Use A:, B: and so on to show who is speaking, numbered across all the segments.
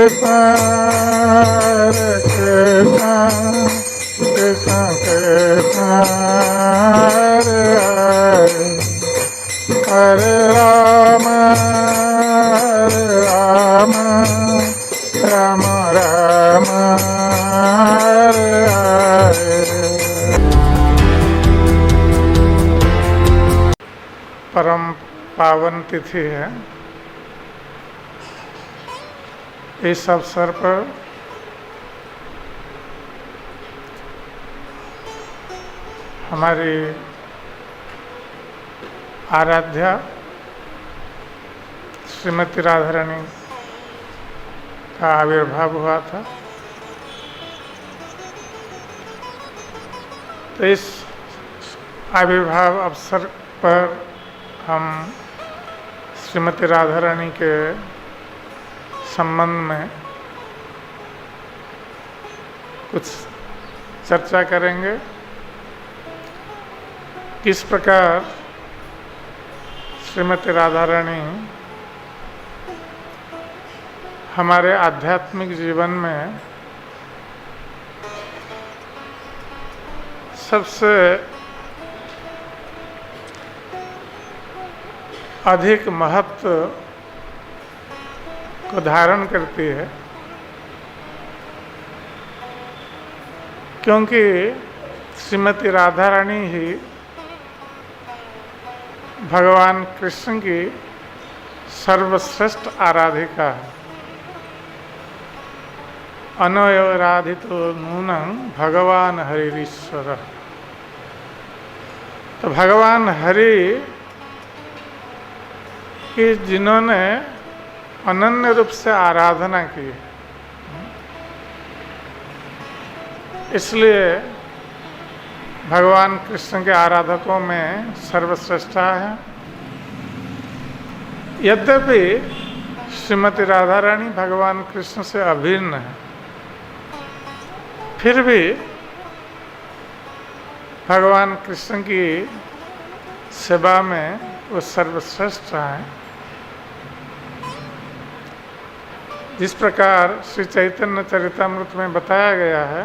A: Hare Rama, Rama Rama Rama, Hare Hare। परम पावन तिथि है। इस अवसर पर हमारी आराध्या श्रीमती राधा रानी का आविर्भाव हुआ था। तो इस आविर्भाव अवसर पर हम श्रीमती राधा रानी के संबंध में कुछ चर्चा करेंगे। किस प्रकार श्रीमती राधा रानी हमारे आध्यात्मिक जीवन में सबसे अधिक महत्व को धारण करती है, क्योंकि श्रीमती राधा रानी ही भगवान कृष्ण की सर्वश्रेष्ठ आराधिका है। अनवराधितो नूनं भगवान हरिश्वर। तो भगवान हरि कि जिन्होंने अनन्य रूप से आराधना की, इसलिए भगवान कृष्ण के आराधकों में सर्वश्रेष्ठा है। यद्यपि श्रीमती राधा रानी भगवान कृष्ण से अभिन्न है, फिर भी भगवान कृष्ण की सेवा में वो सर्वश्रेष्ठ है। जिस प्रकार श्री चैतन्य चरितामृत में बताया गया है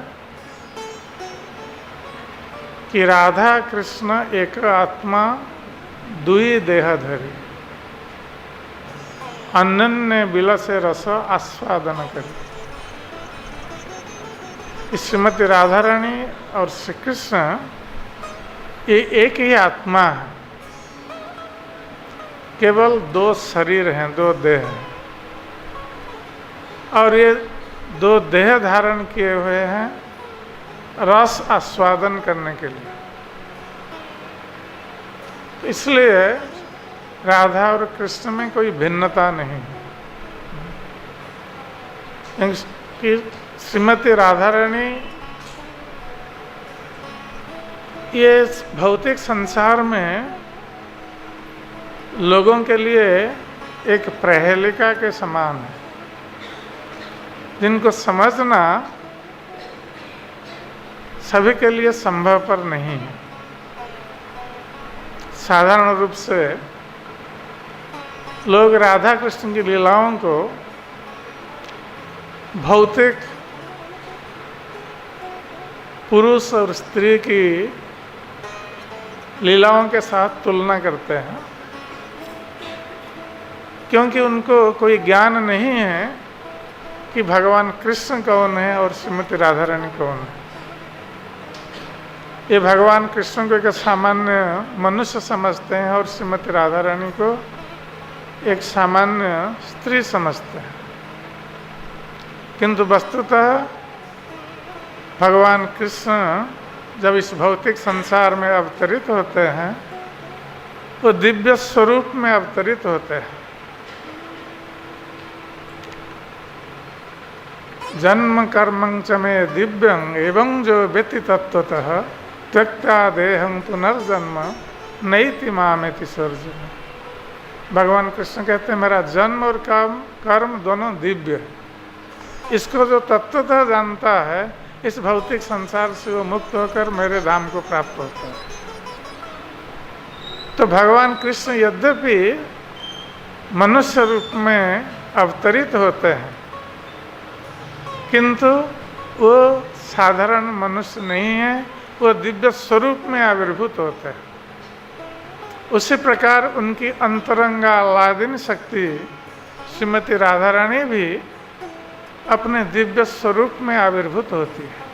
A: कि राधा कृष्ण एक आत्मा दुई देहधरी, अनन्य बिलसे रस आस्वादन करी। श्रीमती राधा रानी और श्री कृष्ण ये एक ही आत्मा है, केवल दो शरीर हैं, दो देह हैं, और ये दो देह धारण किए हुए हैं रस आस्वादन करने के लिए। इसलिए राधा और कृष्ण में कोई भिन्नता नहीं है। कि श्रीमती राधा रानी ये भौतिक संसार में लोगों के लिए एक प्रहेलिका के समान है, जिनको समझना सभी के लिए संभव पर नहीं है। साधारण रूप से लोग राधा कृष्ण की लीलाओं को भौतिक पुरुष और स्त्री की लीलाओं के साथ तुलना करते हैं, क्योंकि उनको कोई ज्ञान नहीं है कि भगवान कृष्ण कौन है और श्रीमती राधा रानी कौन है। ये भगवान कृष्ण को एक सामान्य मनुष्य समझते हैं और श्रीमती राधा रानी को एक सामान्य स्त्री समझते हैं, किंतु वस्तुतः भगवान कृष्ण जब इस भौतिक संसार में अवतरित होते हैं तो दिव्य स्वरूप में अवतरित होते हैं। जन्म कर्मं च मे दिव्यं एवं जो व्यति तत्वतः त्यक्ता देहं पुनर्जन्म नैति मामेति सर्जन। भगवान कृष्ण कहते हैं मेरा जन्म और कर्म दोनों दिव्य है। इसको जो तत्वतः जानता है इस भौतिक संसार से वो मुक्त होकर मेरे धाम को प्राप्त होता है। तो भगवान कृष्ण यद्यपि मनुष्य रूप में अवतरित होते हैं, किंतु वो साधारण मनुष्य नहीं है, वो दिव्य स्वरूप में आविर्भूत होते हैं। उसी प्रकार उनकी अंतरंगा आह्लादिनी शक्ति श्रीमती राधा रानी भी अपने दिव्य स्वरूप में आविर्भूत होती है।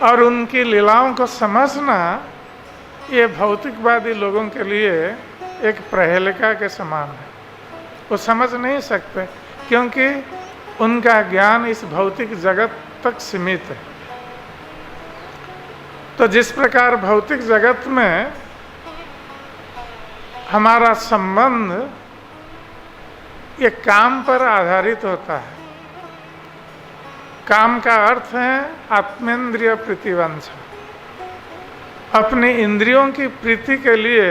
A: और उनकी लीलाओं को समझना ये भौतिकवादी लोगों के लिए एक प्रहेलिका के समान है। वो समझ नहीं सकते क्योंकि उनका ज्ञान इस भौतिक जगत तक सीमित है। तो जिस प्रकार भौतिक जगत में हमारा संबंध ये काम पर आधारित होता है। काम का अर्थ है आत्मेंद्रिय प्रीतिवंश। अपनी इंद्रियों की प्रीति के लिए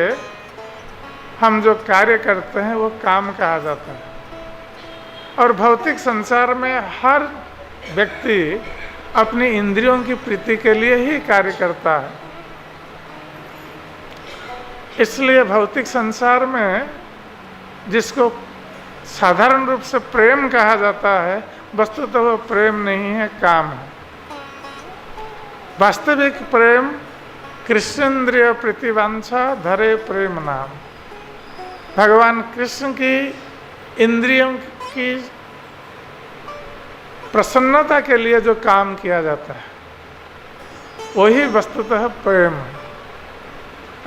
A: हम जो कार्य करते हैं वो काम कहा जाता है। और भौतिक संसार में हर व्यक्ति अपनी इंद्रियों की प्रीति के लिए ही कार्य करता है। इसलिए भौतिक संसार में जिसको साधारण रूप से प्रेम कहा जाता है, वस्तुतः वो प्रेम नहीं है, काम है। वास्तविक प्रेम कृष्णेन्द्रिय प्रीतिवांछा धरे प्रेम नाम। भगवान कृष्ण की इंद्रियों की प्रसन्नता के लिए जो काम किया जाता है वही वस्तुतः प्रेम है।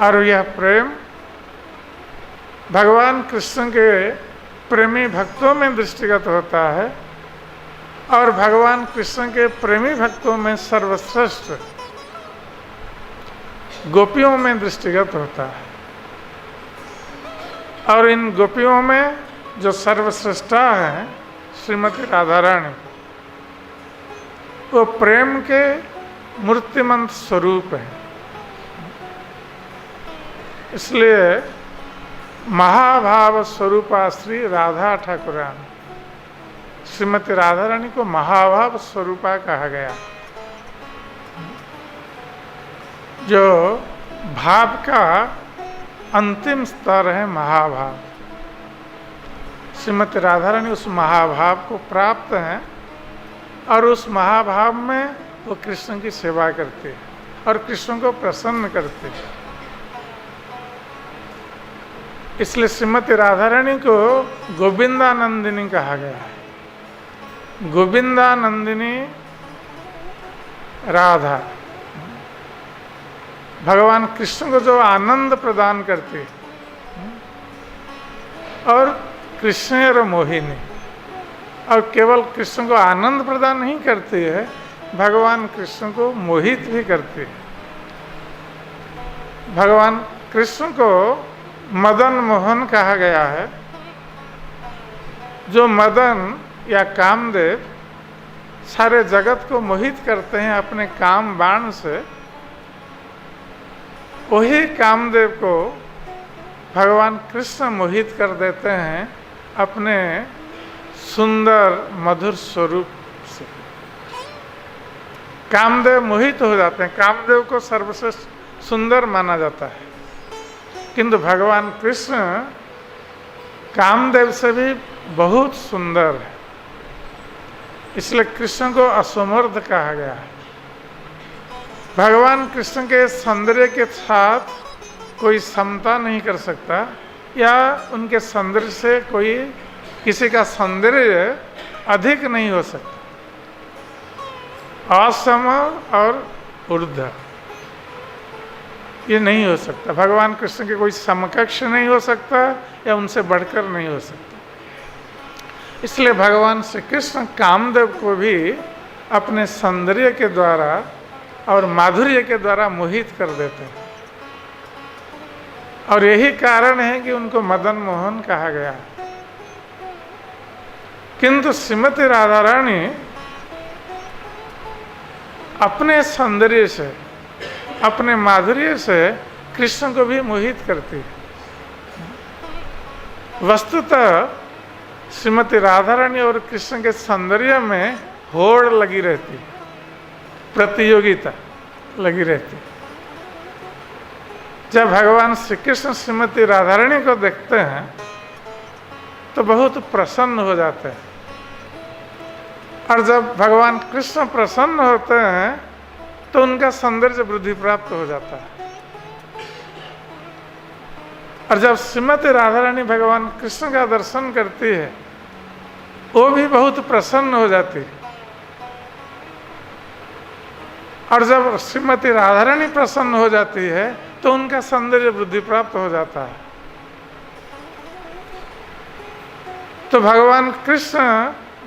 A: और यह प्रेम भगवान कृष्ण के प्रेमी भक्तों में दृष्टिगत होता है और भगवान कृष्ण के प्रेमी भक्तों में सर्वश्रेष्ठ गोपियों में दृष्टिगत होता है। और इन गोपियों में जो सर्वश्रेष्ठा है श्रीमती राधा रानी, वो प्रेम के मूर्तिमंत स्वरूप है। इसलिए महाभाव स्वरूपा श्री राधा ठाकुरानी, श्रीमती राधा रानी को महाभाव स्वरूपा कहा गया। जो भाव का अंतिम स्तर है महाभाव। श्रीमती राधा रानी उस महाभाव को प्राप्त हैं और उस महाभाव में वो कृष्ण की सेवा करते हैं और कृष्ण को प्रसन्न करते हैं। इसलिए श्रीमती राधा रानी को गोविंदानंदिनी कहा गया है। गोविंदानंदिनी राधा भगवान कृष्ण को जो आनंद प्रदान करती है। और कृष्ण मोहिनी, और केवल कृष्ण को आनंद प्रदान नहीं करती है, भगवान कृष्ण को मोहित भी करती है। भगवान कृष्ण को मदन मोहन कहा गया है। जो मदन या कामदेव सारे जगत को मोहित करते हैं अपने काम बाण से, वही कामदेव को भगवान कृष्ण मोहित कर देते हैं अपने सुंदर मधुर स्वरूप से। कामदेव मोहित हो जाते हैं। कामदेव को सर्वश्रेष्ठ सुंदर माना जाता है, किंतु भगवान कृष्ण कामदेव से भी बहुत सुंदर है। इसलिए कृष्ण को असमर्थ कहा गया है। भगवान कृष्ण के सौंदर्य के साथ कोई समता नहीं कर सकता, या उनके सौंदर्य से कोई किसी का सौंदर्य अधिक नहीं हो सकता। असम और ऊर्ध्व ये नहीं हो सकता। भगवान कृष्ण के कोई समकक्ष नहीं हो सकता या उनसे बढ़कर नहीं हो सकता। इसलिए भगवान श्री कृष्ण कामदेव को भी अपने सौंदर्य के द्वारा और माधुर्य के द्वारा मोहित कर देते हैं। और यही कारण है कि उनको मदन मोहन कहा गया। किंतु श्रीमती राधा रानी अपने सौंदर्य से, अपने माधुर्य से कृष्ण को भी मोहित करती है। वस्तुतः श्रीमती राधा रानी और कृष्ण के सौंदर्य में होड़ लगी रहती, प्रतियोगिता लगी रहती। जब भगवान श्री कृष्ण श्रीमती राधा रानी को देखते हैं तो बहुत प्रसन्न हो जाते हैं। और जब भगवान कृष्ण प्रसन्न होते हैं तो उनका सौंदर्य वृद्धि प्राप्त हो जाता है। और जब श्रीमती राधा रानी भगवान कृष्ण का दर्शन करती है वो भी बहुत प्रसन्न हो जाती है। और जब श्रीमती राधा रानी प्रसन्न हो जाती है तो उनका सौंदर्य वृद्धि प्राप्त हो जाता है। तो भगवान कृष्ण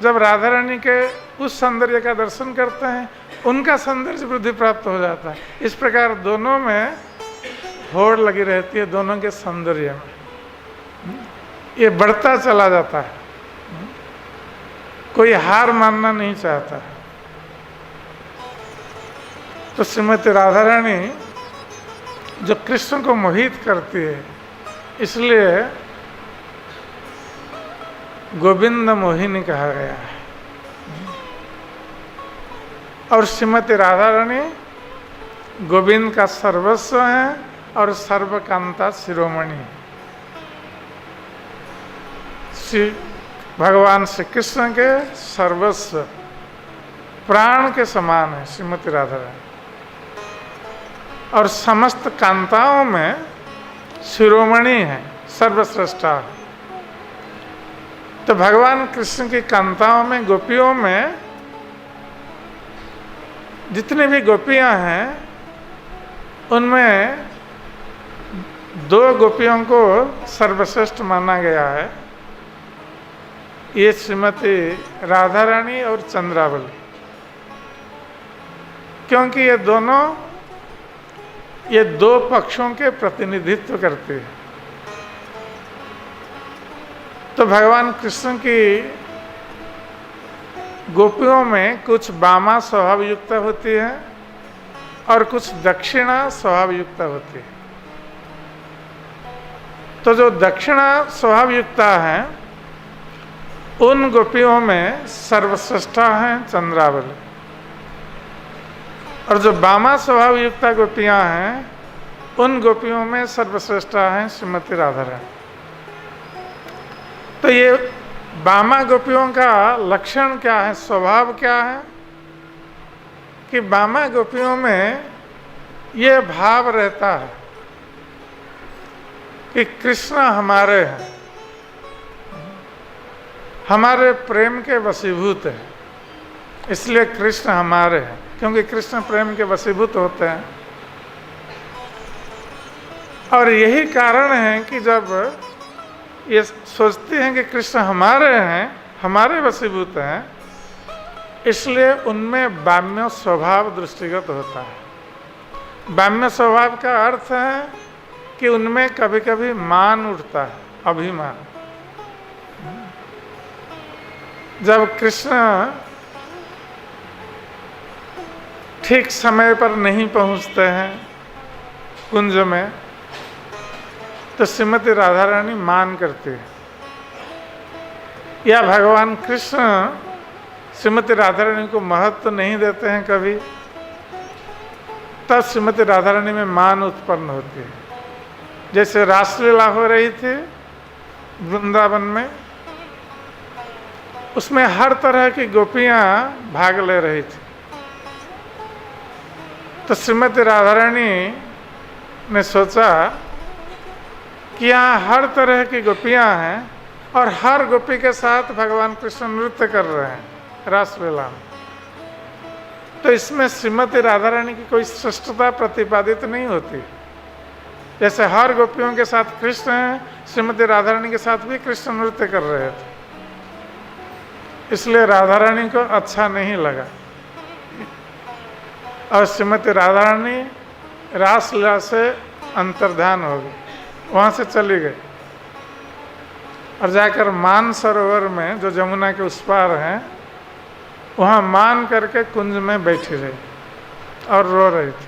A: जब राधा रानी के उस सौंदर्य का दर्शन करते हैं उनका सौंदर्य वृद्धि प्राप्त हो जाता है। इस प्रकार दोनों में होड़ लगी रहती है, दोनों के सौंदर्य में ये बढ़ता चला जाता है। कोई हार मानना नहीं चाहता। तो श्रीमती राधा रानी जो कृष्ण को मोहित करती है इसलिए गोविंद मोहिनी कहा गया है। और श्रीमती राधा रानी गोविंद का सर्वस्व है और सर्वकांता शिरोमणि। श्री भगवान श्री कृष्ण के सर्वस्व प्राण के समान है श्रीमती राधा रानी। और समस्त कांताओं में शिरोमणि है, सर्वश्रेष्ठा है। तो भगवान कृष्ण की कांताओं में, गोपियों में जितनी भी गोपियां हैं उनमें दो गोपियों को सर्वश्रेष्ठ माना गया है। ये श्रीमती राधा रानी और चंद्रावली, क्योंकि ये दो पक्षों के प्रतिनिधित्व करते हैं। तो भगवान कृष्ण की गोपियों में कुछ वामा स्वभाव युक्त होती है और कुछ दक्षिणा स्वभाव युक्त होती है। तो जो दक्षिणा स्वभाव युक्त है उन गोपियों में सर्वश्रेष्ठा है चंद्रावली। और जो वामा स्वभाव युक्त गोपियां हैं उन गोपियों में सर्वश्रेष्ठा है श्रीमती राधा रानी। तो ये वामा गोपियों का लक्षण क्या है, स्वभाव क्या है कि वामा गोपियों में ये भाव रहता है कि कृष्ण हमारे हैं, हमारे प्रेम के वशीभूत हैं, इसलिए कृष्ण हमारे हैं। क्योंकि कृष्ण प्रेम के वशीभूत होते हैं। और यही कारण है कि जब ये सोचते हैं कि कृष्ण हमारे हैं, हमारे वशीभूत हैं, इसलिए उनमें वाम्य स्वभाव दृष्टिगत होता है। वाम्य स्वभाव का अर्थ है कि उनमें कभी कभी मान उठता है, अभिमान। जब कृष्ण ठीक समय पर नहीं पहुंचते हैं कुंज में तो श्रीमती राधा रानी मान करती है, या भगवान कृष्ण श्रीमती राधा रानी को महत्व नहीं देते हैं कभी, तब श्रीमती राधा रानी में मान उत्पन्न होती है। जैसे रासलीला हो रही थी वृंदावन में, उसमें हर तरह की गोपियां भाग ले रही थी। तो श्रीमती राधा रानी ने सोचा कि यहाँ हर तरह की गोपियां हैं और हर गोपी के साथ भगवान कृष्ण नृत्य कर रहे हैं रासलीला में, तो इसमें श्रीमती राधा रानी की कोई श्रेष्ठता प्रतिपादित नहीं होती। जैसे हर गोपियों के साथ कृष्ण हैं, श्रीमती राधा रानी के साथ भी कृष्ण नृत्य कर रहे थे, इसलिए राधा रानी को अच्छा नहीं लगा। और श्रीमती राधा रानी रासलीला से अंतर्धान हो गई, वहाँ से चली गई और जाकर मान सरोवर में जो जमुना के उस पार हैं वहाँ मान करके कुंज में बैठी रही और रो रही थी।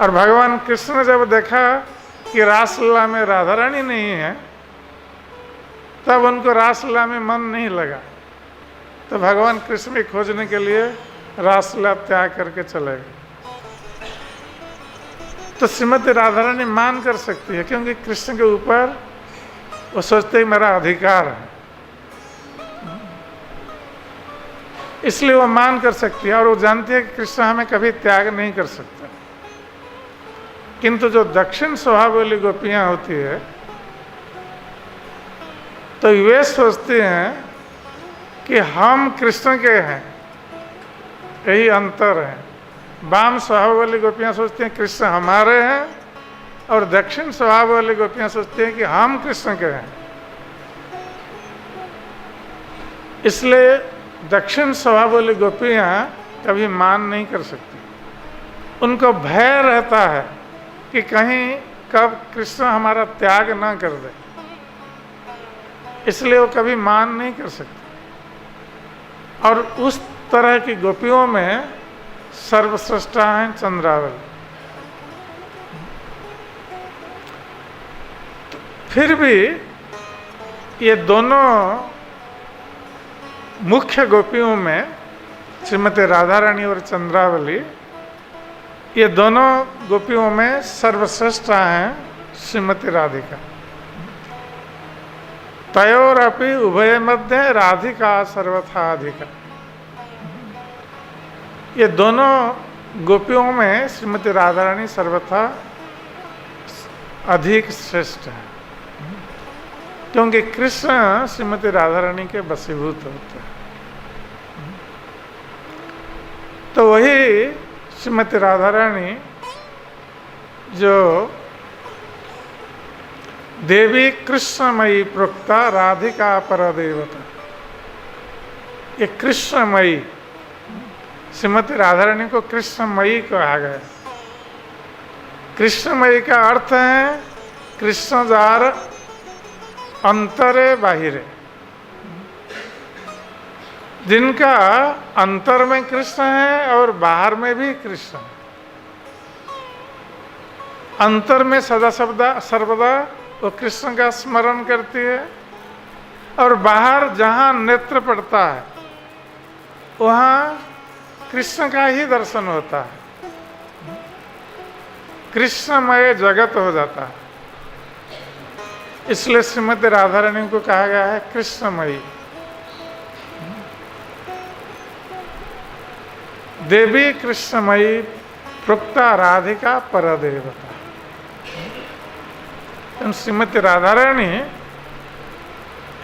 A: और भगवान कृष्ण ने जब देखा कि रासलीला में राधा रानी नहीं है तब उनको रासलीला में मन नहीं लगा, तो भगवान कृष्ण को खोजने के लिए रासलीला त्याग करके चले गए। तो श्रीमती राधा रानी मान कर सकती है क्योंकि कृष्ण के ऊपर वो सोचते ही मेरा अधिकार है। इसलिए वो मान कर सकती है और वो जानती है कि कृष्ण हमें कभी त्याग नहीं कर सकता। किंतु जो दक्षिण स्वभाव वाली गोपियां होती है तो वे सोचते हैं कि हम कृष्ण के हैं, यही अंतर है। वाम स्वभाव वाली गोपियां सोचती हैं कृष्ण हमारे हैं, और दक्षिण स्वभाव वाली गोपियां सोचती हैं कि हम कृष्ण के हैं। इसलिए दक्षिण स्वभाव वाली गोपियां कभी मान नहीं कर सकती। उनको भय रहता है कि कहीं कब कृष्ण हमारा त्याग ना कर दे, इसलिए वो कभी मान नहीं कर सकती। और उस तरह की गोपियों में सर्वश्रेष्ठा हैं चंद्रावली। फिर भी ये दोनों मुख्य गोपियों में, श्रीमती राधा रानी और चंद्रावली, ये दोनों गोपियों में सर्वश्रेष्ठा हैं श्रीमती राधिका। तयोरपि उभय मध्य राधिका सर्वथा अधिका। ये दोनों गोपियों में श्रीमती राधा रानी सर्वथा अधिक श्रेष्ठ है, क्योंकि कृष्ण श्रीमती राधा रानी के वशीभूत होते हैं। तो वही श्रीमती राधा रानी जो देवी कृष्णमयी प्रोक्ता राधिका परदेवता, ये कृष्णमयी, श्रीमती राधा रानी को कृष्णमयी कहा गया। कृष्णमयी का अर्थ है कृष्ण जार अंतरे बाहिरे, जिनका अंतर में कृष्ण है और बाहर में भी कृष्ण है। अंतर में सदा सर्वदा वो कृष्ण का स्मरण करती है, और बाहर जहाँ नेत्र पड़ता है वहाँ कृष्ण का ही दर्शन होता है। कृष्णमय जगत हो जाता है। इसलिए श्रीमती राधा रानी को कहा गया है कृष्णमयी। देवी कृष्णमयी प्रोक्ता राधिका परदेवता। श्रीमती राधा रानी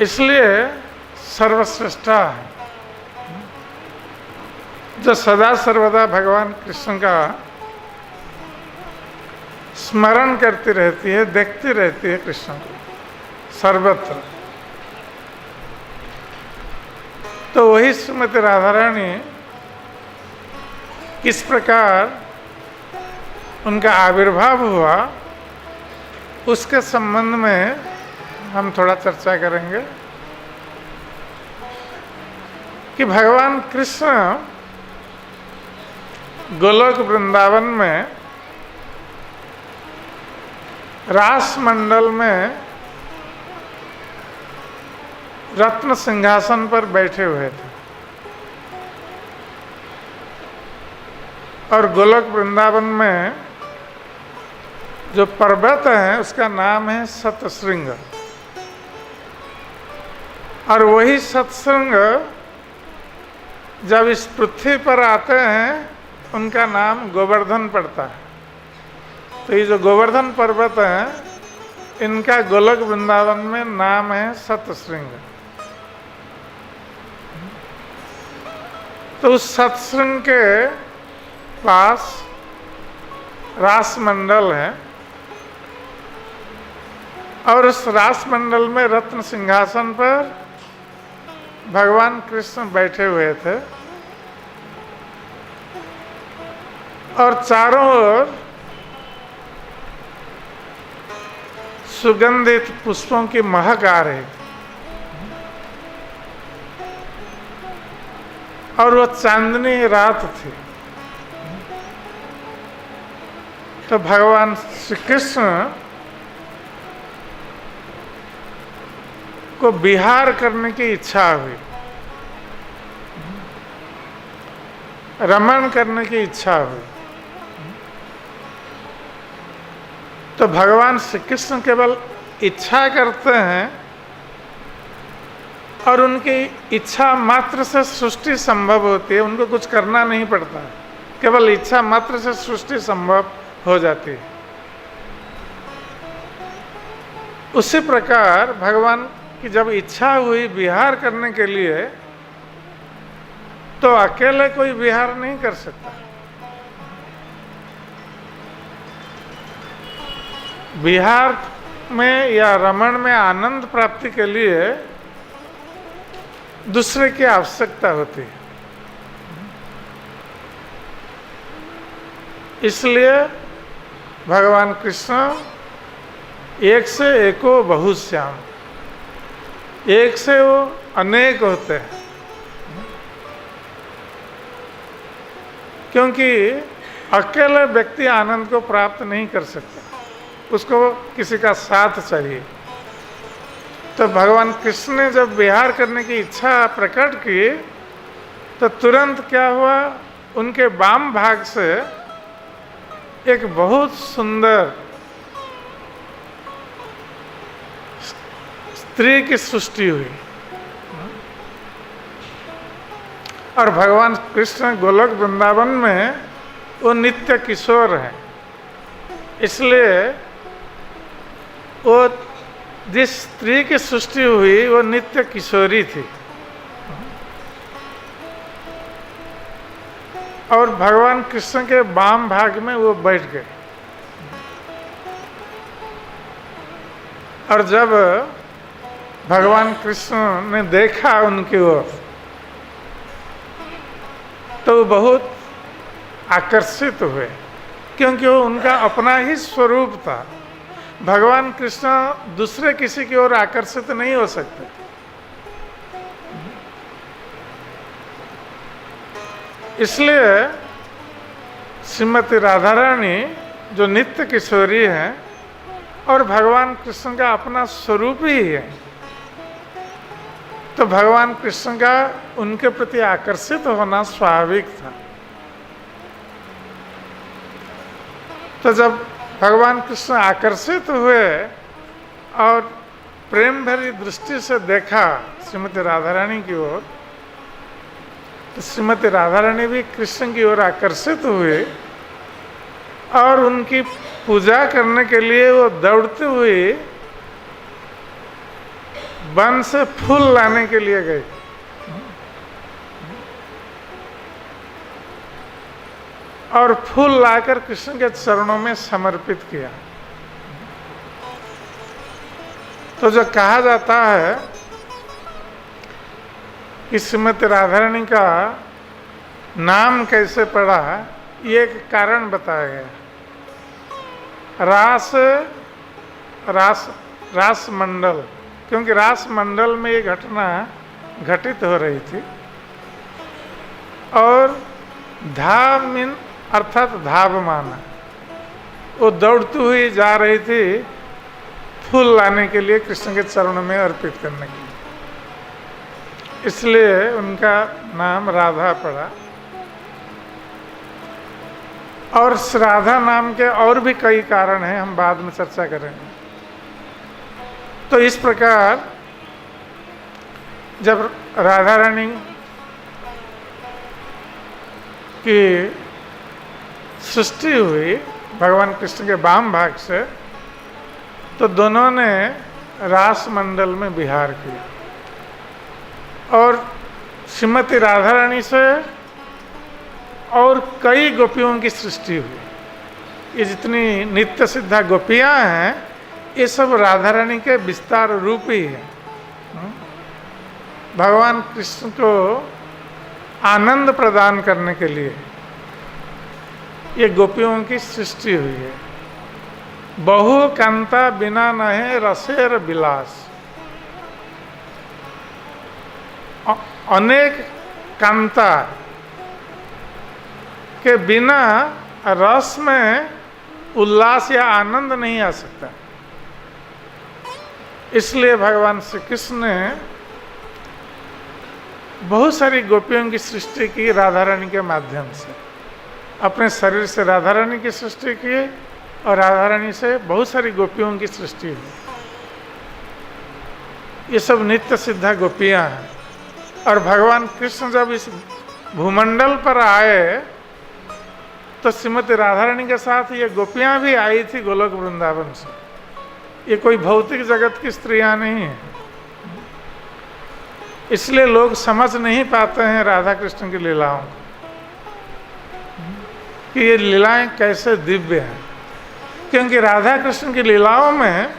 A: इसलिए सर्वश्रेष्ठा है, जो सदा सर्वदा भगवान कृष्ण का स्मरण करती रहती है, देखती रहती है कृष्ण को सर्वत्र। तो वही श्रीमती राधा रानी किस प्रकार उनका आविर्भाव हुआ, उसके संबंध में हम थोड़ा चर्चा करेंगे कि भगवान कृष्ण गोलोक वृंदावन में रास मंडल में रत्न सिंहासन पर बैठे हुए थे, और गोलोक वृंदावन में जो पर्वत है उसका नाम है सतशृंग, और वही सतशृंग जब इस पृथ्वी पर आते हैं उनका नाम गोवर्धन पड़ता है। तो ये जो गोवर्धन पर्वत है इनका गोलोक वृंदावन में नाम है सतशृंग। तो उस सतशृंग के पास रास मंडल है, और उस रास मंडल में रत्न सिंहासन पर भगवान कृष्ण बैठे हुए थे, और चारों ओर सुगंधित पुष्पों की महक आ रही थी, और वो चांदनी रात थी। तो भगवान श्री कृष्ण को विहार करने की इच्छा हुई, रमण करने की इच्छा हुई। तो भगवान श्री कृष्ण केवल इच्छा करते हैं, और उनकी इच्छा मात्र से सृष्टि संभव होती है, उनको कुछ करना नहीं पड़ता, केवल इच्छा मात्र से सृष्टि संभव हो जाती है। उसी प्रकार भगवान की जब इच्छा हुई विहार करने के लिए, तो अकेले कोई विहार नहीं कर सकता। विहार में या रमण में आनंद प्राप्ति के लिए दूसरे की आवश्यकता होती है। इसलिए भगवान कृष्ण एक से एको बहुश्याम, एक से वो अनेक होते हैं, क्योंकि अकेले व्यक्ति आनंद को प्राप्त नहीं कर सकता, उसको किसी का साथ चाहिए। तो भगवान कृष्ण ने जब विहार करने की इच्छा प्रकट की, तो तुरंत क्या हुआ, उनके वाम भाग से एक बहुत सुंदर स्त्री की सृष्टि हुई। और भगवान कृष्ण गोलोक वृंदावन में वो नित्य किशोर हैं, इसलिए वो जिस स्त्री की सृष्टि हुई वो नित्य किशोरी थी। और भगवान कृष्ण के वाम भाग में वो बैठ गए। और जब भगवान कृष्ण ने देखा उनकी ओर, तो वो बहुत आकर्षित हुए, क्योंकि वो उनका अपना ही स्वरूप था। भगवान कृष्ण दूसरे किसी की ओर आकर्षित नहीं हो सकते। इसलिए श्रीमती राधा रानी जो नित्य किशोरी हैं और भगवान कृष्ण का अपना स्वरूप ही है, तो भगवान कृष्ण का उनके प्रति आकर्षित होना स्वाभाविक था। तो जब भगवान कृष्ण आकर्षित हुए और प्रेम भरी दृष्टि से देखा श्रीमती राधा रानी की ओर, तो श्रीमती राधा रानी भी कृष्ण की ओर आकर्षित हुए और उनकी पूजा करने के लिए वो दौड़ते हुए वन से फूल लाने के लिए गए। और फूल लाकर कृष्ण के चरणों में समर्पित किया। तो जो कहा जाता है कि श्रीमती राधा रानी का नाम कैसे पड़ा, ये एक कारण बताया गया। रास मंडल, क्योंकि रास मंडल में ये घटना घटित हो रही थी। और धामिन अर्थात धावमाना, वो दौड़ती हुई जा रही थी फूल लाने के लिए कृष्ण के चरणों में अर्पित करने के लिए, इसलिए उनका नाम राधा पड़ा। और राधा नाम के और भी कई कारण हैं, हम बाद में चर्चा करेंगे। तो इस प्रकार जब राधा रानी की सृष्टि हुई भगवान कृष्ण के वाम भाग से, तो दोनों ने रास मंडल में विहार किया। और श्रीमती राधा रानी से और कई गोपियों की सृष्टि हुई। ये जितनी नित्य सिद्धा गोपियां हैं, ये सब राधा रानी के विस्तार रूप ही है। भगवान कृष्ण को आनंद प्रदान करने के लिए ये गोपियों की सृष्टि हुई है। बहु कांता बिना नहे रसेर विलास, अनेक कांता के बिना रस में उल्लास या आनंद नहीं आ सकता। इसलिए भगवान श्री कृष्ण ने बहुत सारी गोपियों की सृष्टि की राधा रानी के माध्यम से। अपने शरीर से राधा रानी की सृष्टि की और राधा रानी से बहुत सारी गोपियों की सृष्टि हुई। ये सब नित्य सिद्धा गोपियाँ हैं। और भगवान कृष्ण जब इस भूमंडल पर आए तो श्रीमती राधा रानी के साथ ये गोपियाँ भी आई थी गोलोक वृंदावन से। ये कोई भौतिक जगत की स्त्रियाँ नहीं हैं। इसलिए लोग समझ नहीं पाते हैं राधा कृष्ण की लीलाओं को कि ये लीलाएं कैसे दिव्य हैं, क्योंकि राधा कृष्ण की लीलाओं में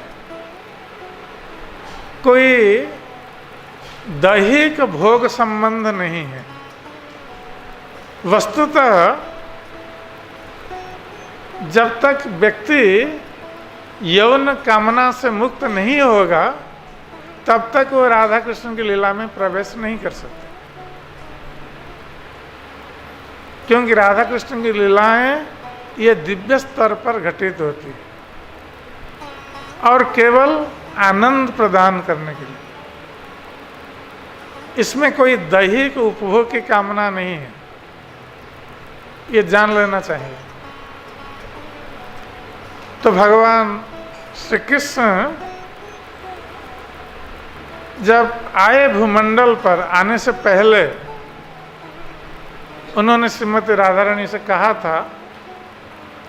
A: कोई दैहिक भोग संबंध नहीं है। वस्तुतः जब तक व्यक्ति यौन कामना से मुक्त नहीं होगा तब तक वो राधा कृष्ण की लीला में प्रवेश नहीं कर सकते, क्योंकि राधा कृष्ण की लीलाएं ये दिव्य स्तर पर घटित होती है और केवल आनंद प्रदान करने के लिए। इसमें कोई दैहिक उपभोग की कामना नहीं है, ये जान लेना चाहिए। तो भगवान श्री कृष्ण जब आए भूमंडल पर, आने से पहले उन्होंने श्रीमती राधा रानी से कहा था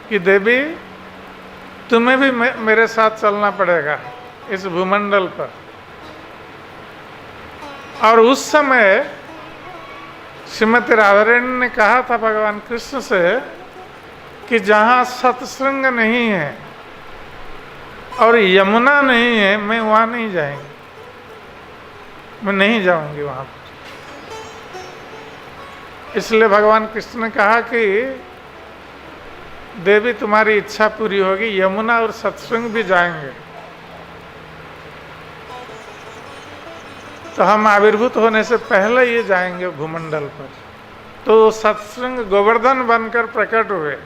A: कि देवी तुम्हें भी मेरे साथ चलना पड़ेगा इस भूमंडल पर। और उस समय श्रीमती राधा रानी ने कहा था भगवान कृष्ण से कि जहाँ सत्संग नहीं है और यमुना नहीं है, मैं वहाँ नहीं जाएंगी, मैं नहीं जाऊंगी वहाँ पर। इसलिए भगवान कृष्ण ने कहा कि देवी तुम्हारी इच्छा पूरी होगी, यमुना और सत्संग भी जाएंगे। तो हम आविर्भूत होने से पहले ये जाएंगे भूमंडल पर। तो सत्संग गोवर्धन बनकर प्रकट हुए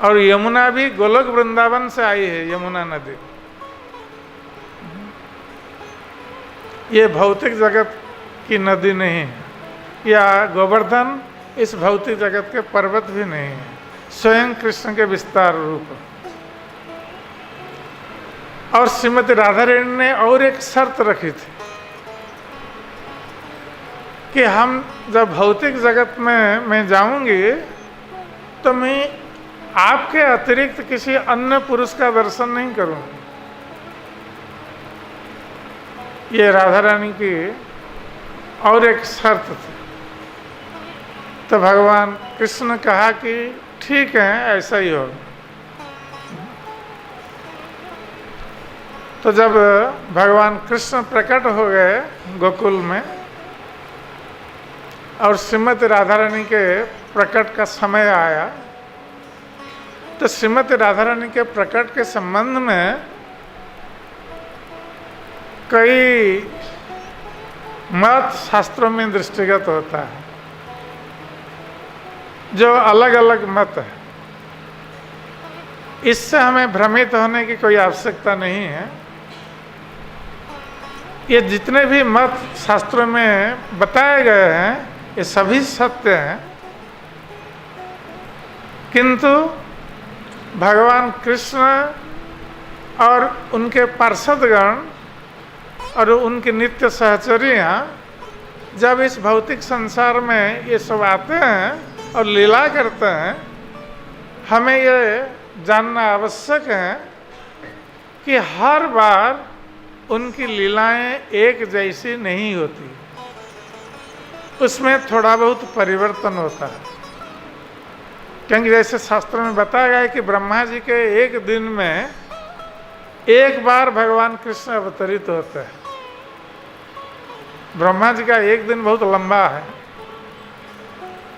A: और यमुना भी गोलोक वृंदावन से आई है, यमुना नदी। ये भौतिक जगत की नदी नहीं है, या गोवर्धन इस भौतिक जगत के पर्वत भी नहीं है, स्वयं कृष्ण के विस्तार रूप। और श्रीमती राधा रानी ने और एक शर्त रखी थी कि हम जब भौतिक जगत में मैं जाऊंगी तो मैं आपके अतिरिक्त किसी अन्य पुरुष का दर्शन नहीं करूंगी। ये राधा रानी की और एक शर्त थी। तो भगवान कृष्ण ने कहा कि ठीक है, ऐसा ही होगा। तो जब भगवान कृष्ण प्रकट हो गए गोकुल में और श्रीमती राधा रानी के प्रकट का समय आया, तो श्रीमती राधा रानी के प्रकट के संबंध में कई मत शास्त्रों में दृष्टिगत होता है, जो अलग अलग मत है। इससे हमें भ्रमित होने की कोई आवश्यकता नहीं है। ये जितने भी मत शास्त्रों में बताए गए हैं ये सभी सत्य हैं, किंतु भगवान कृष्ण और उनके पार्षदगण और उनके नित्य सहचर्या जब इस भौतिक संसार में ये सब आते हैं और लीला करते हैं, हमें ये जानना आवश्यक है कि हर बार उनकी लीलाएं एक जैसी नहीं होती, उसमें थोड़ा बहुत परिवर्तन होता है। क्योंकि जैसे शास्त्र में बताया गया है कि ब्रह्मा जी के एक दिन में एक बार भगवान कृष्ण अवतरित होते हैं। ब्रह्मा जी का एक दिन बहुत लंबा है,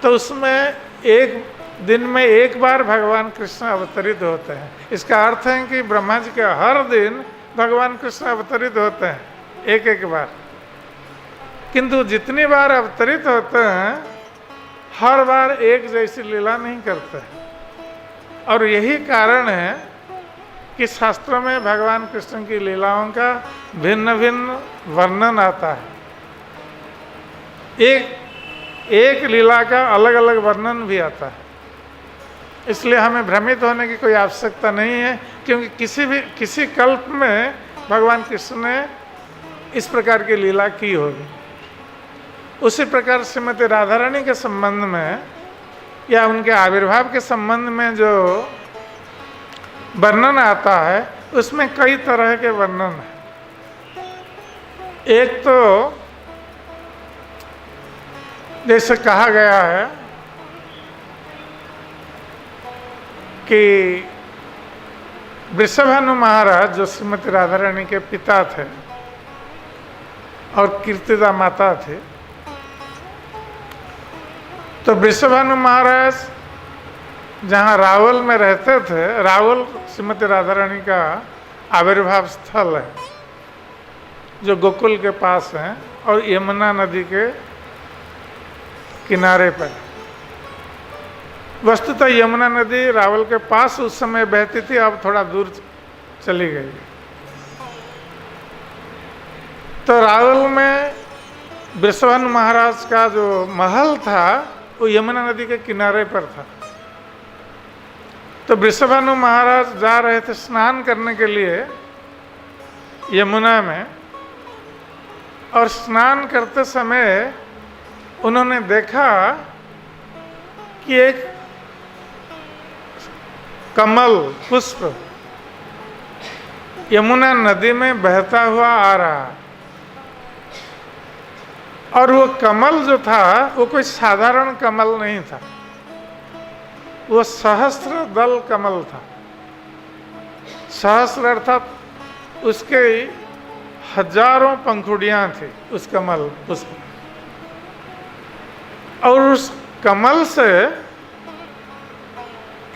A: तो उसमें एक दिन में एक बार भगवान कृष्ण अवतरित होते हैं। इसका अर्थ है कि ब्रह्मा जी के हर दिन भगवान कृष्ण अवतरित होते हैं, एक एक बार। किंतु जितनी बार अवतरित होते हैं हर बार एक जैसी लीला नहीं करते। और यही कारण है कि शास्त्रों में भगवान कृष्ण की लीलाओं का भिन्न भिन्न वर्णन आता है। एक लीला का अलग अलग वर्णन भी आता है। इसलिए हमें भ्रमित होने की कोई आवश्यकता नहीं है, क्योंकि किसी कल्प में भगवान कृष्ण ने इस प्रकार की लीला की होगी। उसी प्रकार श्रीमती राधा रानी के संबंध में या उनके आविर्भाव के संबंध में जो वर्णन आता है उसमें कई तरह के वर्णन है। एक तो जैसे कहा गया है कि वृषभानु महाराज जो श्रीमती राधा रानी के पिता थे और कीर्तिदा माता थे, तो वृषभानु महाराज जहाँ रावल में रहते थे, रावल श्रीमती राधा रानी का आविर्भाव स्थल है जो गोकुल के पास है और यमुना नदी के किनारे पर। वस्तुतः यमुना नदी रावल के पास उस समय बहती थी, अब थोड़ा दूर चली गई। तो रावल में वृषभानु महाराज का जो महल था वो यमुना नदी के किनारे पर था। तो वृषभानु महाराज जा रहे थे स्नान करने के लिए यमुना में, और स्नान करते समय उन्होंने देखा कि एक कमल पुष्प यमुना नदी में बहता हुआ आ रहा, और वो कमल जो था वो कोई साधारण कमल नहीं था, वो सहस्त्र दल कमल था। सहस्त्र अर्थात उसके हजारों पंखुड़ियां थी उस कमल पुष्प, और उस कमल से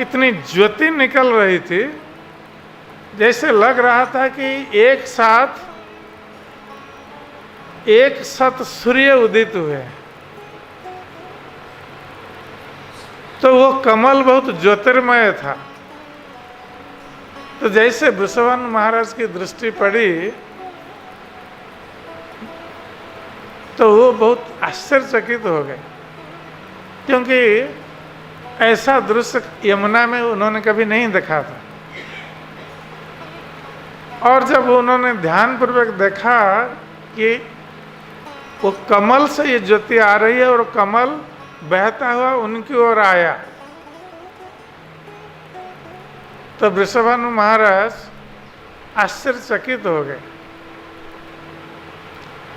A: इतनी ज्योति निकल रही थी जैसे लग रहा था कि एक साथ सूर्य उदित हुए। तो वो कमल बहुत ज्योतिर्मय था। तो जैसे वृषभानु महाराज की दृष्टि पड़ी तो वो बहुत आश्चर्यचकित हो गए, क्योंकि ऐसा दृश्य यमुना में उन्होंने कभी नहीं देखा था। और जब उन्होंने ध्यानपूर्वक देखा कि वो कमल से ये ज्योति आ रही है और कमल बहता हुआ उनकी ओर आया, तो वृषभानु महाराज आश्चर्यचकित हो गए।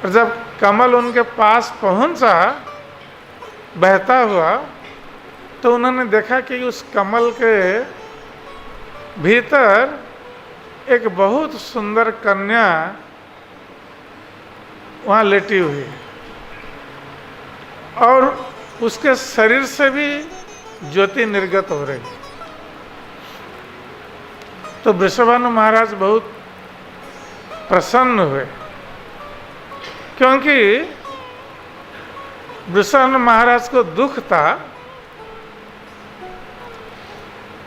A: और जब कमल उनके पास पहुंचा बहता हुआ, तो उन्होंने देखा कि उस कमल के भीतर एक बहुत सुंदर कन्या वहाँ लेटी हुई है, और उसके शरीर से भी ज्योति निर्गत हो रही। तो वृषभानु महाराज बहुत प्रसन्न हुए, क्योंकि वृषभानु महाराज को दुख था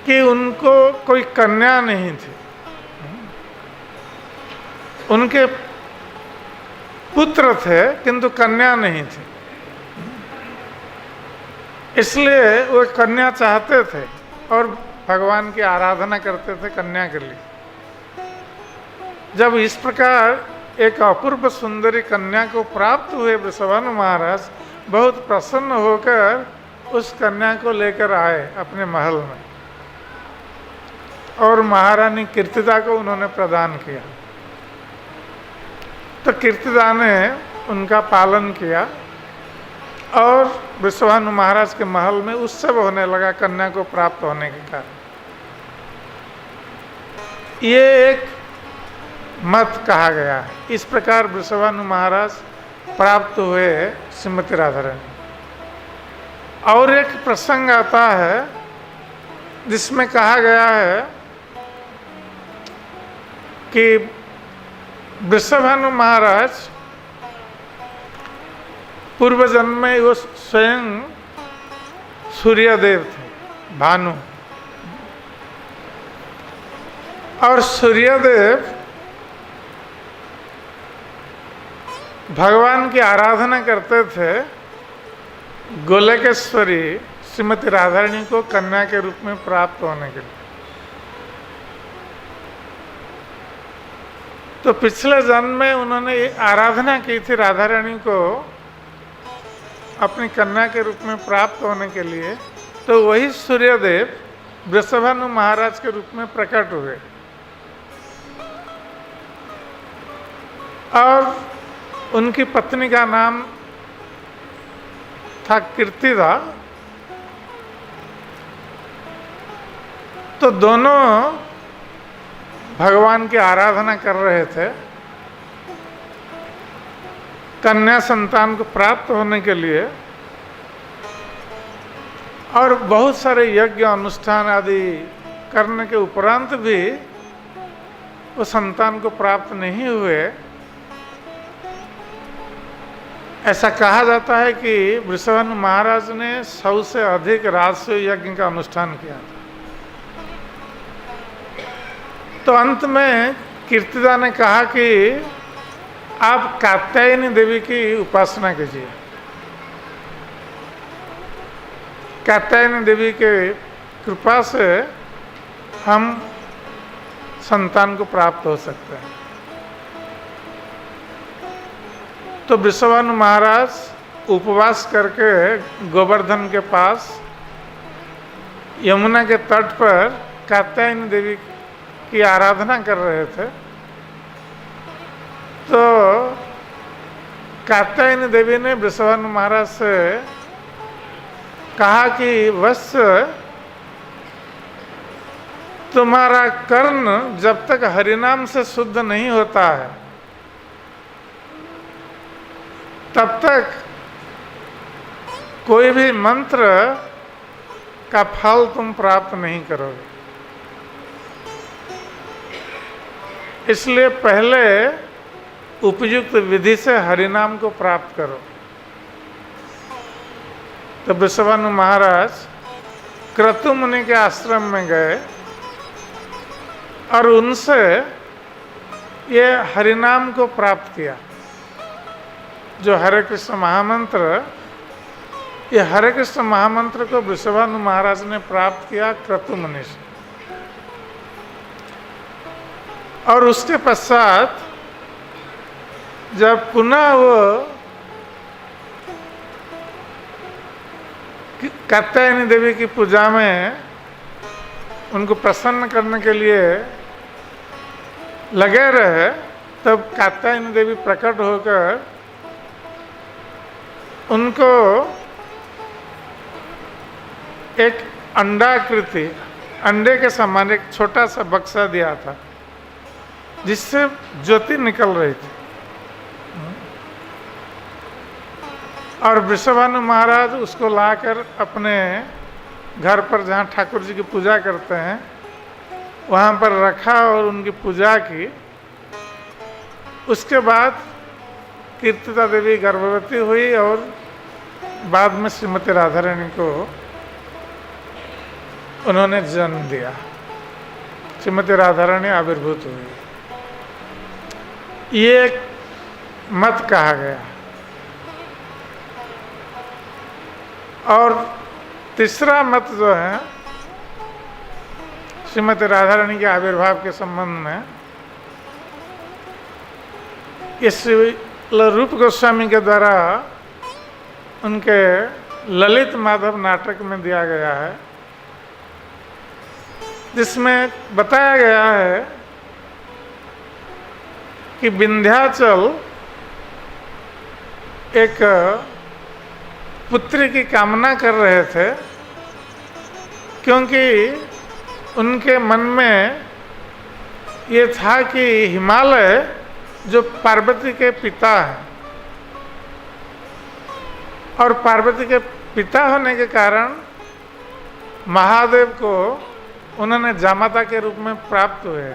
A: कि उनको कोई कन्या नहीं थी। उनके पुत्र थे किंतु कन्या नहीं थी, इसलिए वो कन्या चाहते थे और भगवान की आराधना करते थे कन्या के लिए। जब इस प्रकार एक अपूर्व सुंदरी कन्या को प्राप्त हुए, वृषभानु महाराज बहुत प्रसन्न होकर उस कन्या को लेकर आए अपने महल में, और महारानी कीर्तिदा को उन्होंने प्रदान किया। तो कीर्तिदा ने उनका पालन किया और वृषभानु महाराज के महल में उत्सव होने लगा कन्या को प्राप्त होने के कारण। ये एक मत कहा गया है। इस प्रकार वृषभानु महाराज प्राप्त हुए श्रीमती राधा रानी। और एक प्रसंग आता है जिसमें कहा गया है कि वृषभानु महाराज पूर्व जन्म में वो स्वयं सूर्यदेव थे, भानु। और सूर्यदेव भगवान की आराधना करते थे गोलकेश्वरी श्रीमती राधा रानी को कन्या के रूप में प्राप्त होने के लिए। तो पिछले जन्म में उन्होंने आराधना की थी राधा रानी को अपनी कन्या के रूप में प्राप्त होने के लिए, तो वही सूर्यदेव वृषभानु महाराज के रूप में प्रकट हुए और उनकी पत्नी का नाम था कीर्तिदा। तो दोनों भगवान की आराधना कर रहे थे कन्या संतान को प्राप्त होने के लिए, और बहुत सारे यज्ञ अनुष्ठान आदि करने के उपरांत भी वो संतान को प्राप्त नहीं हुए। ऐसा कहा जाता है कि वृषभानु महाराज ने 100 से अधिक राजस्व यज्ञ का अनुष्ठान किया था। तो अंत में कीर्तिदा ने कहा कि आप कात्यायनी देवी की उपासना कीजिए, कात्यायनी देवी के कृपा से हम संतान को प्राप्त हो सकते हैं। तो वृषभानु महाराज उपवास करके गोवर्धन के पास यमुना के तट पर कात्यायनी देवी की आराधना कर रहे थे। तो कात्यायनी देवी ने वृषभानु महाराज से कहा कि वत्स, तुम्हारा कर्ण जब तक हरिनाम से शुद्ध नहीं होता है तब तक कोई भी मंत्र का फल तुम प्राप्त नहीं करोगे। इसलिए पहले उपयुक्त विधि से हरिनाम को प्राप्त करो। तो वृषभानु महाराज क्रतु मुनि के आश्रम में गए और उनसे ये हरिनाम को प्राप्त किया, जो हरे कृष्ण महामंत्र, ये हरे कृष्ण महामंत्र को वृषभानु महाराज ने प्राप्त किया क्रतु मुनि से। और उसके पश्चात जब पुनः वो कात्यायनी देवी की पूजा में उनको प्रसन्न करने के लिए लगे रहे, तब कात्यायनी देवी प्रकट होकर उनको एक अंडाकृति, अंडे के समान एक छोटा सा बक्सा दिया था जिससे ज्योति निकल रही थी। और वृषभानु महाराज उसको लाकर अपने घर पर जहाँ ठाकुर जी की पूजा करते हैं वहाँ पर रखा और उनकी पूजा की। उसके बाद कीर्तिदा देवी गर्भवती हुई और बाद में श्रीमती राधा रानी को उन्होंने जन्म दिया। श्रीमती राधा रानी आविर्भूत हुई। ये एक मत कहा गया। और तीसरा मत जो है श्रीमती राधा रानी के आविर्भाव के संबंध में, ये श्री रूप गोस्वामी के द्वारा उनके ललित माधव नाटक में दिया गया है, जिसमें बताया गया है कि विंध्याचल एक पुत्री की कामना कर रहे थे, क्योंकि उनके मन में ये था कि हिमालय जो पार्वती के पिता हैं और पार्वती के पिता होने के कारण महादेव को उन्होंने जामाता के रूप में प्राप्त हुए।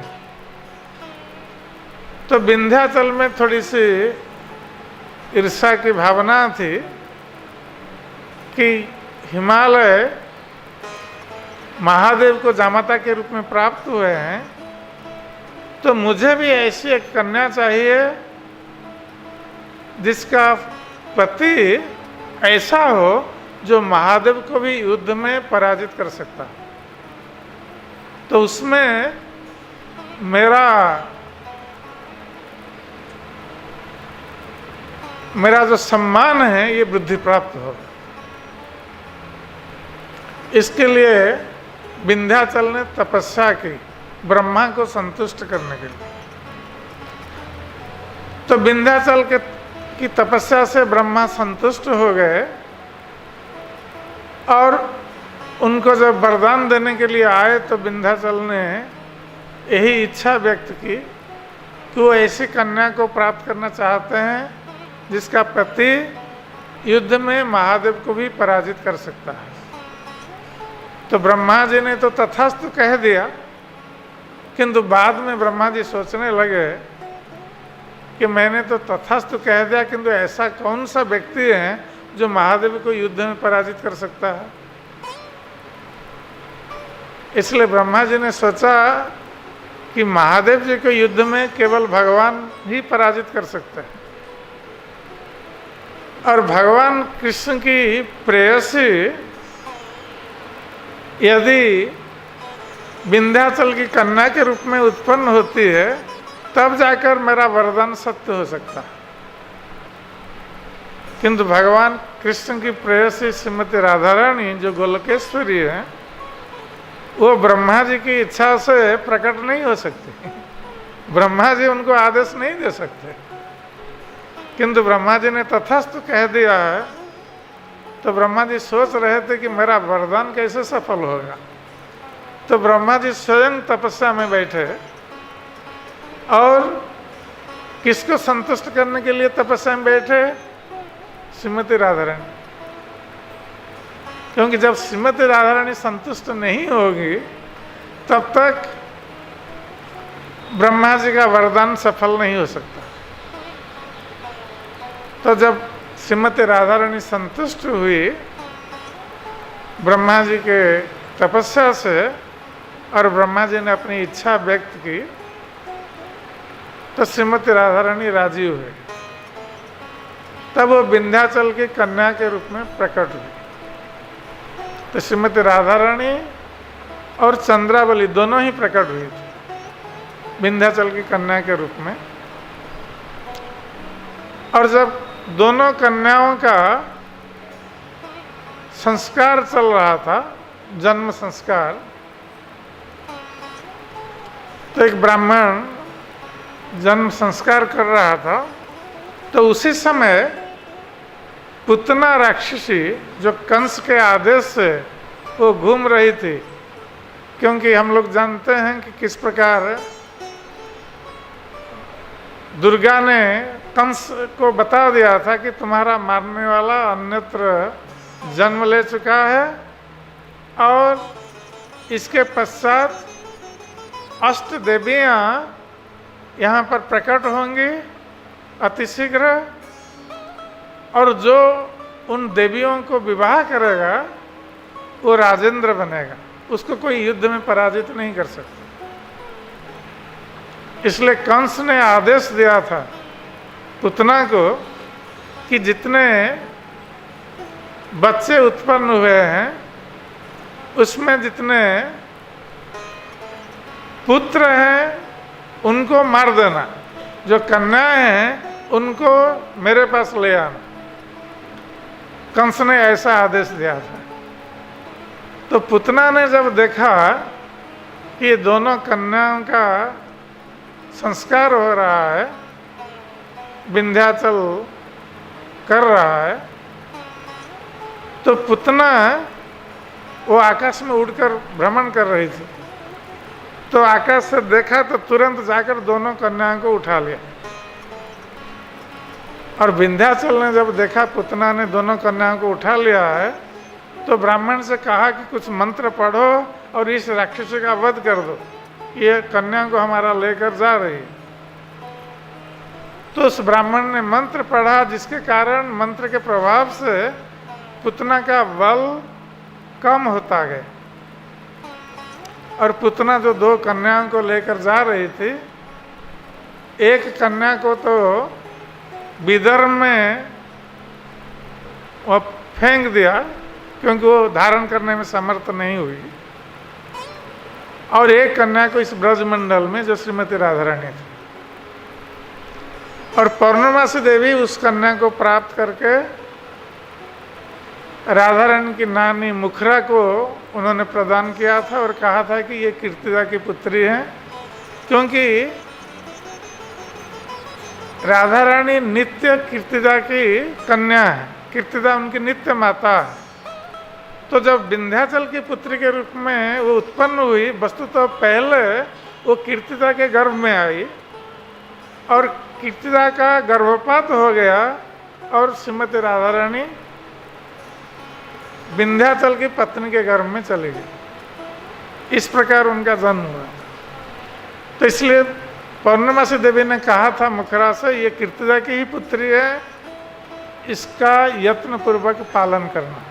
A: तो विंध्याचल में थोड़ी सी ईर्ष्या की भावना थी कि हिमालय महादेव को जामाता के रूप में प्राप्त हुए हैं, तो मुझे भी ऐसी एक कन्या चाहिए जिसका पति ऐसा हो जो महादेव को भी युद्ध में पराजित कर सकता। तो उसमें मेरा मेरा जो सम्मान है ये वृद्धि प्राप्त होगा। इसके लिए विंध्याचल ने तपस्या की ब्रह्मा को संतुष्ट करने के लिए। तो विंध्याचल की तपस्या से ब्रह्मा संतुष्ट हो गए और उनको जब वरदान देने के लिए आए तो विंध्याचल ने यही इच्छा व्यक्त की कि वो ऐसी कन्या को प्राप्त करना चाहते हैं जिसका पति युद्ध में महादेव को भी पराजित कर सकता है। तो ब्रह्मा जी ने तो तथास्तु कह दिया, किंतु बाद में ब्रह्मा जी सोचने लगे कि मैंने तो तथास्तु कह दिया, किंतु ऐसा कौन सा व्यक्ति है जो महादेव को युद्ध में पराजित कर सकता है। इसलिए ब्रह्मा जी ने सोचा कि महादेव जी को युद्ध में केवल भगवान ही पराजित कर सकते हैं, और भगवान कृष्ण की प्रेयसी यदि विंध्याचल की कन्या के रूप में उत्पन्न होती है तब जाकर मेरा वरदान सत्य हो सकता है। किंतु भगवान कृष्ण की प्रेयसी श्रीमती राधा रानी जो गोलकेश्वरी है वो ब्रह्मा जी की इच्छा से प्रकट नहीं हो सकती। ब्रह्मा जी उनको आदेश नहीं दे सकते, किंतु ब्रह्मा जी ने तथास्तु कह दिया है। तो ब्रह्मा जी सोच रहे थे कि मेरा वरदान कैसे सफल होगा। तो ब्रह्मा जी स्वयं तपस्या में बैठे और किसको संतुष्ट करने के लिए तपस्या में बैठे? श्रीमती राधा रानी। क्योंकि जब श्रीमती राधा रानी संतुष्ट नहीं होगी तब तक ब्रह्मा जी का वरदान सफल नहीं हो सकता। तो जब श्रीमती राधा रानी संतुष्ट हुई ब्रह्मा जी के तपस्या से और ब्रह्मा जी ने अपनी इच्छा व्यक्त की तो श्रीमती राधा रानी राजी हुई। तब वो विंध्याचल की कन्या के रूप में प्रकट हुई। तो श्रीमती राधा रानी और चंद्रावली दोनों ही प्रकट हुई थी विंध्याचल की कन्या के रूप में। और जब दोनों कन्याओं का संस्कार चल रहा था, जन्म संस्कार, तो एक ब्राह्मण जन्म संस्कार कर रहा था। तो उसी समय पुतना राक्षसी जो कंस के आदेश से वो घूम रही थी, क्योंकि हम लोग जानते हैं कि किस प्रकार दुर्गा ने कंस को बता दिया था कि तुम्हारा मारने वाला अन्यत्र जन्म ले चुका है और इसके पश्चात अष्ट देवियाँ यहाँ पर प्रकट होंगी अतिशीघ्र, और जो उन देवियों को विवाह करेगा वो राजेंद्र बनेगा, उसको कोई युद्ध में पराजित नहीं कर सकता। इसलिए कंस ने आदेश दिया था पुतना को कि जितने बच्चे उत्पन्न हुए हैं उसमें जितने पुत्र हैं उनको मार देना, जो कन्याएं हैं उनको मेरे पास ले आना। कंस ने ऐसा आदेश दिया था। तो पुतना ने जब देखा कि ये दोनों कन्याओं का संस्कार हो रहा है, विंध्याचल कर रहा है, तो पुतना वो आकाश में उड़कर भ्रमण कर रही थी। तो आकाश से देखा तो तुरंत जाकर दोनों कन्याओं को उठा लिया। और विंध्याचल ने जब देखा पुतना ने दोनों कन्याओं को उठा लिया है तो ब्राह्मण से कहा कि कुछ मंत्र पढ़ो और इस राक्षसी का वध कर दो, ये कन्या को हमारा लेकर जा रही है। तो उस ब्राह्मण ने मंत्र पढ़ा, जिसके कारण मंत्र के प्रभाव से पुतना का बल कम होता गया और पुतना जो दो कन्याओं को लेकर जा रही थी, एक कन्या को तो विदर्भ में वो फेंक दिया क्योंकि वो धारण करने में समर्थ नहीं हुई, और एक कन्या को इस ब्रजमंडल में जो श्रीमती राधा रानी थी और पौर्णमासी देवी उस कन्या को प्राप्त करके राधा रानी की नानी मुखरा को उन्होंने प्रदान किया था और कहा था कि ये कीर्तिदा की पुत्री है, क्योंकि राधा रानी नित्य कीर्तिदा की कन्या है, कीर्तिदा उनकी नित्य माता है। तो जब विंध्याचल की पुत्री के रूप में वो उत्पन्न हुई, वस्तुतः पहले वो कीर्तिदा के गर्भ में आई और कीर्तिदा का गर्भपात हो गया और श्रीमती राधा रानी विंध्याचल की पत्नी के गर्भ में चली गई। इस प्रकार उनका जन्म हुआ। तो इसलिए पौर्णमासी देवी ने कहा था मुखरा से, ये कीर्तिदा की ही पुत्री है, इसका यत्न पूर्वक पालन करना।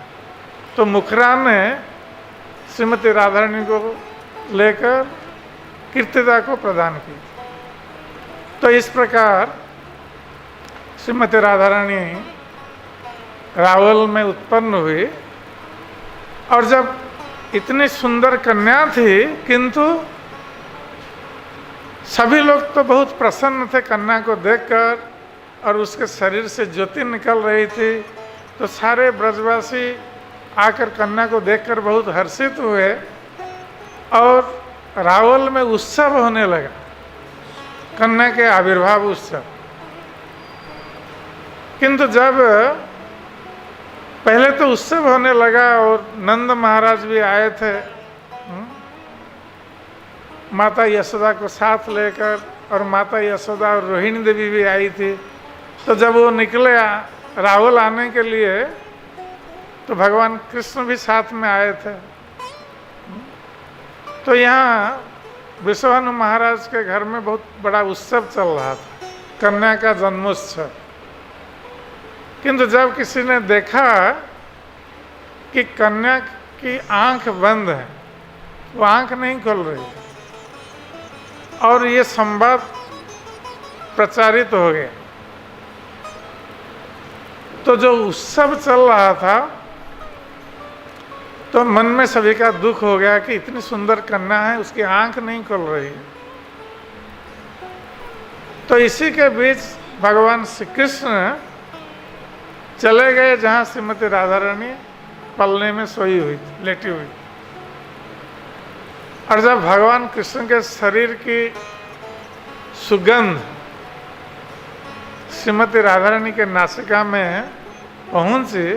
A: तो मुखरा ने श्रीमती राधा रानी को लेकर कीर्तिदा को प्रदान की। तो इस प्रकार श्रीमती राधा रानी रावल में उत्पन्न हुई और जब इतनी सुंदर कन्या थी, किंतु सभी लोग तो बहुत प्रसन्न थे कन्या को देखकर और उसके शरीर से ज्योति निकल रही थी। तो सारे ब्रजवासी आकर कन्या को देखकर बहुत हर्षित हुए और रावल में उत्सव होने लगा, कन्या के आविर्भाव उत्सव। किंतु जब पहले तो उत्सव होने लगा और नंद महाराज भी आए थे माता यशोदा को साथ लेकर, और माता यशोदा और रोहिणी देवी भी आई थी। तो जब वो निकले रावल आने के लिए, तो भगवान कृष्ण भी साथ में आए थे। तो यहाँ विश्वभानु महाराज के घर में बहुत बड़ा उत्सव चल रहा था, कन्या का जन्मोत्सव। किंतु जब किसी ने देखा कि कन्या की आंख बंद है, वो आंख नहीं खोल रही, और ये संवाद प्रचारित हो गया, तो जो उत्सव चल रहा था, तो मन में सभी का दुख हो गया कि इतनी सुंदर कन्या है, उसकी आंख नहीं खुल रही है। तो इसी के बीच भगवान श्री कृष्ण चले गए जहाँ श्रीमती राधा रानी पलने में सोई हुई थी, लेटी हुई। और जब भगवान कृष्ण के शरीर की सुगंध श्रीमती राधा रानी के नासिका में पहुंची,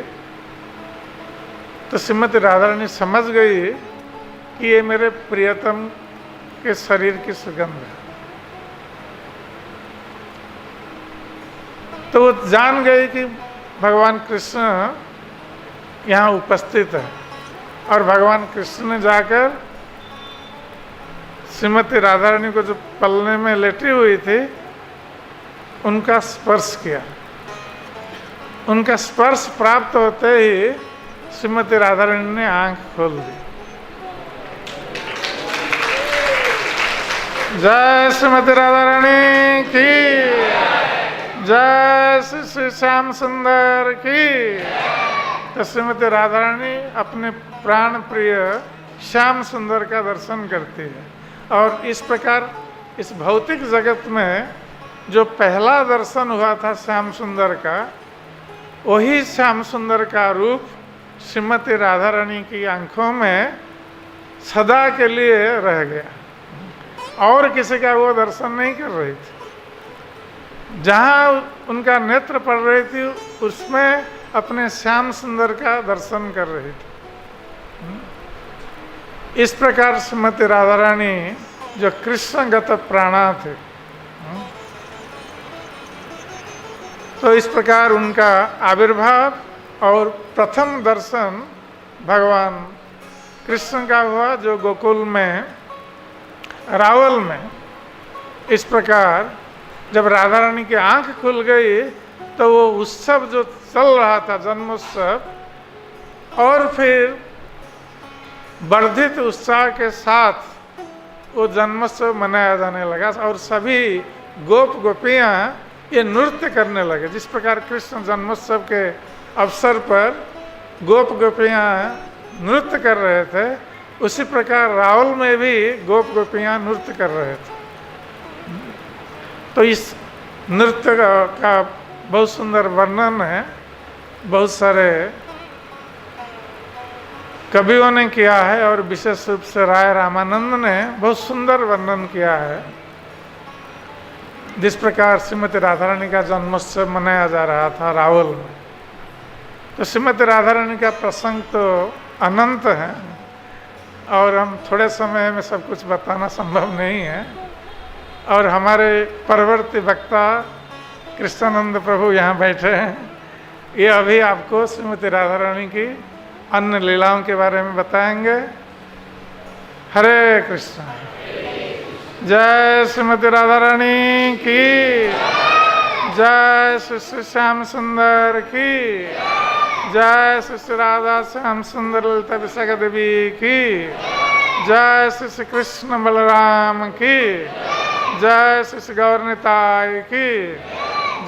A: तो श्रीमती राधा रानी समझ गई कि ये मेरे प्रियतम के शरीर की सुगंध है। तो वो जान गई कि भगवान कृष्ण यहाँ उपस्थित है, और भगवान कृष्ण ने जाकर श्रीमती राधा रानी को जो पलने में लेटी हुई थी उनका स्पर्श किया। उनका स्पर्श प्राप्त होते ही श्रीमती राधा रानी ने आंख खोल दी। जय श्रीमती राधा रानी की जय, श्री श्याम सुंदर की। तो श्रीमती राधा रानी अपने प्राण प्रिय श्याम सुंदर का दर्शन करती है, और इस प्रकार इस भौतिक जगत में जो पहला दर्शन हुआ था श्याम सुंदर का, वही श्याम सुंदर का रूप श्रीमती राधा रानी की आंखों में सदा के लिए रह गया, और किसी का वो दर्शन नहीं कर रही थी। जहाँ उनका नेत्र पड़ रही थी उसमें अपने श्याम सुंदर का दर्शन कर रही थी। इस प्रकार श्रीमती राधा रानी जो कृष्णगत प्राणा थे, तो इस प्रकार उनका आविर्भाव और प्रथम दर्शन भगवान कृष्ण का हुआ, जो गोकुल में रावल में। इस प्रकार जब राधा रानी की आंख खुल गई, तो वो उत्सव जो चल रहा था जन्मोत्सव, और फिर वर्धित उत्साह के साथ वो जन्मोत्सव मनाया जाने लगा, और सभी गोप गोपियाँ ये नृत्य करने लगे। जिस प्रकार कृष्ण जन्मोत्सव के अवसर पर गोप गोपियाँ नृत्य कर रहे थे, उसी प्रकार रावल में भी गोप गोपियाँ नृत्य कर रहे थे। तो इस नृत्य का बहुत सुंदर वर्णन है, बहुत सारे कवियों ने किया है और विशेष रूप से राय रामानंद ने बहुत सुंदर वर्णन किया है। जिस प्रकार श्रीमती राधा रानी का जन्मोत्सव मनाया जा रहा था रावल में, तो श्रीमती राधा रानी का प्रसंग तो अनंत है और हम थोड़े समय में सब कुछ बताना संभव नहीं है। और हमारे परवर्ती वक्ता कृष्णानंद प्रभु यहाँ बैठे हैं, ये अभी आपको श्रीमती राधा रानी की अन्य लीलाओं के बारे में बताएंगे। हरे कृष्ण। जय श्रीमती राधा रानी की जय, श्री श्री श्याम सुंदर की जय, श्री श्री राधा श्याम सुंदर ललिता विशाखा देवी की जय, श्री श्री कृष्ण बलराम की जय, श्री श्री गौर निताई की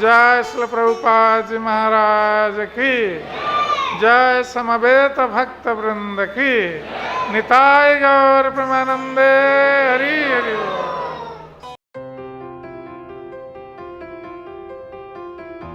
A: जय, श्री प्रभुपाद जी महाराज की जय, समवेत भक्त वृंद की निताय गौर प्रेमानंदे